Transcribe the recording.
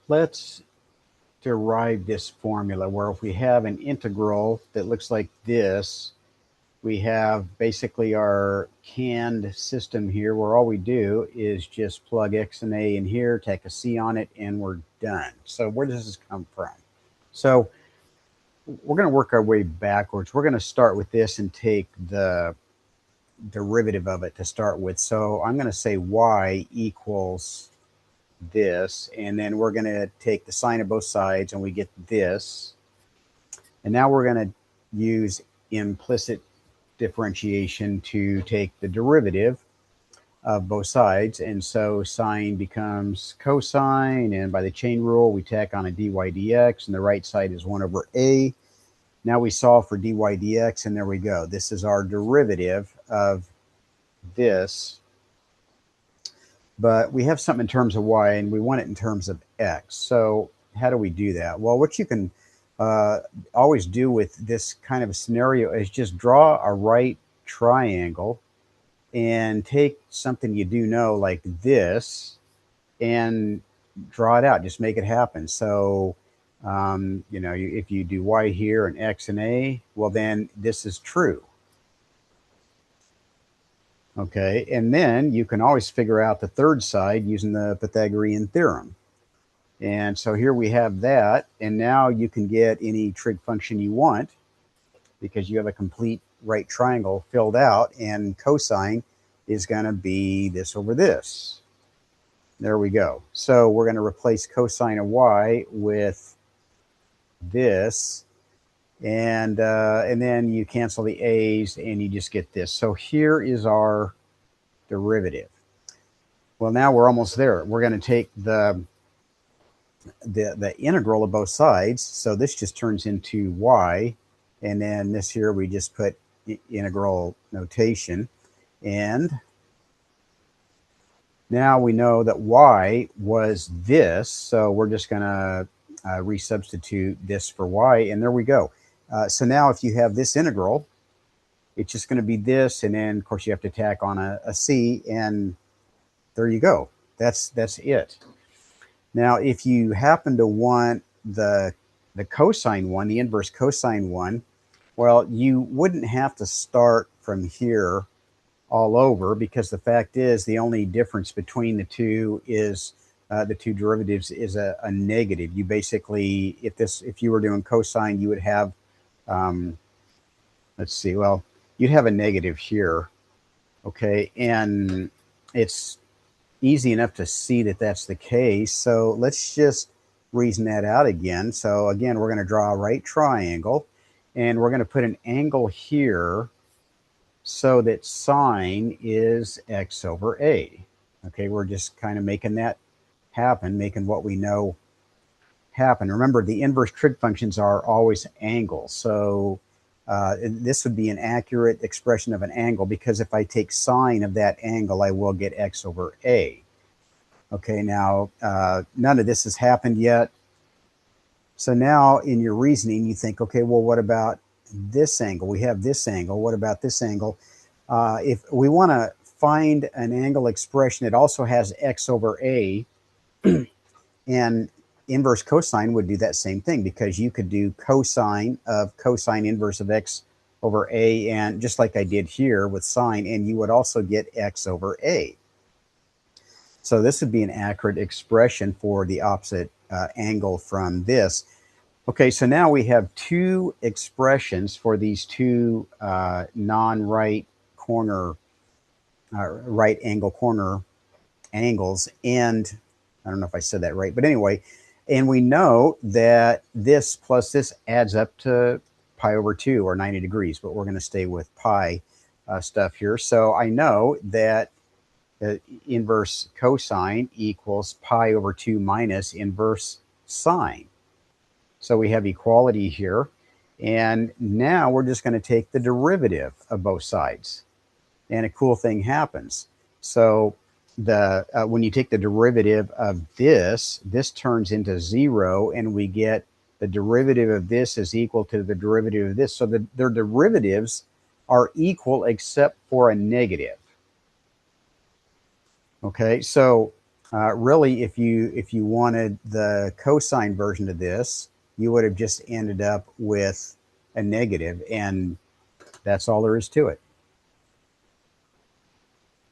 let's derive this formula where if we have an integral that looks like this, we have basically our canned system here where all we do is just plug x and a in here, take a c on it, and we're done. So where does this come from? So we're going to work our way backwards. We're going to start with this and take the derivative of it to start with. So I'm going to say y equals this, and then we're going to take the sine of both sides and we get this. And now we're going to use implicit differentiation to take the derivative of both sides. And so sine becomes cosine, and by the chain rule, we tack on a dy dx, and the right side is 1 over a. Now we solve for dy dx, and there we go. This is our derivative of this. But we have something in terms of y, and we want it in terms of x. So how do we do that? Well, what you can always do with this kind of a scenario is just draw a right triangle and take something you do know like this and draw it out. Just make it happen. So, if you do y here and x and a, well, then this is true. Okay, and then you can always figure out the third side using the Pythagorean theorem. And so here we have that, and now you can get any trig function you want because you have a complete right triangle filled out, and cosine is going to be this over this. There we go. So we're going to replace cosine of y with this, and then you cancel the a's and you just get this. So here is our derivative. Well, now we're almost there. We're going to take the integral of both sides. So this just turns into y, and then this here we just put integral notation, and now we know that y was this, so we're just going to resubstitute this for y, and there we go. So now if you have this integral, it's just going to be this, and then of course you have to tack on a c, and there you go. That's it. Now, if you happen to want the cosine one, the inverse cosine one, well, you wouldn't have to start from here all over, because the fact is the only difference between the two is the two derivatives is a negative. You basically, if you were doing cosine, you would have, let's see, well, you'd have a negative here, okay, and it's easy enough to see that that's the case. So let's just reason that out again. So again, we're going to draw a right triangle, and we're going to put an angle here so that sine is x over a. Okay, we're just kind of making that happen, making what we know happen. Remember, the inverse trig functions are always angles. So this would be an accurate expression of an angle, because if I take sine of that angle, I will get x over a. Okay, now none of this has happened yet. So now in your reasoning, you think, okay, well, what about this angle? We have this angle. What about this angle? If we want to find an angle expression, it also has x over a, and inverse cosine would do that same thing, because you could do cosine of cosine inverse of x over a, and just like I did here with sine, and you would also get x over a. So this would be an accurate expression for the opposite angle from this. Okay, so now we have two expressions for these two non-right corner, right angle corner angles, and I don't know if I said that right, but anyway, and we know that this plus this adds up to pi over 2, or 90 degrees, but we're going to stay with pi stuff here. So I know that inverse cosine equals pi over 2 minus inverse sine. So we have equality here. And now we're just going to take the derivative of both sides. And a cool thing happens. So when you take the derivative of this turns into 0, and we get the derivative of this is equal to the derivative of this. So their derivatives are equal except for a negative. Okay, so Really, if you wanted the cosine version of this, you would have just ended up with a negative, and that's all there is to it.